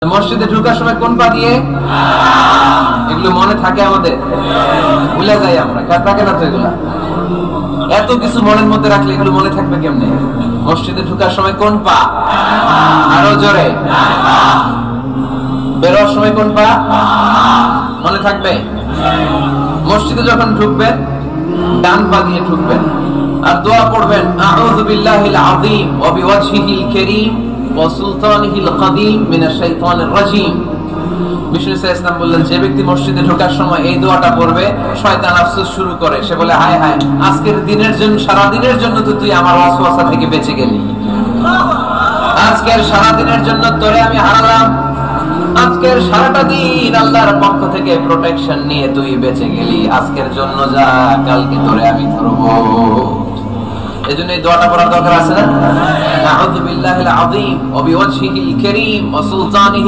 মসজিদে ঢোকার সময় কোন পা দিয়ে? এগুলো মনে থাকে আমাদের, ভুলে যাই আমরা, কার থাকে না তো এগুলা। এত কিছু মনের মধ্যে রাখলে এগুলো মনে থাকবে কেমনে? মসজিদে ঢোকার সময় কোন পা? আরো জোরে। বেরোর সময় কোন পা? মনে থাকবে। মসজিদে যখন ঢুকবেন ডান পা দিয়ে ঢুকবেন আর দোয়া পড়বেন, আউযু বিল্লাহিল আযীম ওয়া বিওয়াজহিল কারীম ওয়া সুলতানিহিল কাদীম মিনাশ শাইতানির রাজীম। বিষ্ণু ইসলাম বললেন, যে ব্যক্তি মসজিদে ঢোকার সময় এই দোয়াটা পড়বে, শয়তান আফসোস শুরু করে, সে বলে, হায় হায়, আজকের দিনের জন্য, সারা দিনের জন্য তো তুই আমার ওয়াসওয়াসা থেকে বেঁচে গেলি, আজকের সারা দিনের জন্য তোরে আমি হারালাম, আজকের সারাটা দিন আল্লাহর পক্ষ থেকে প্রোটেকশন নিয়ে তুই বেঁচে গেলি, আজকের জন্য যা, কালকে তোরে আমি ধরবো। এজন্য এই দোয়াটা পড়ার দরকার আছে না? আউযু বিল্লাহিল আযীম ওয়া বিওয়াজহিল কারীম ওয়া সুলতানিহি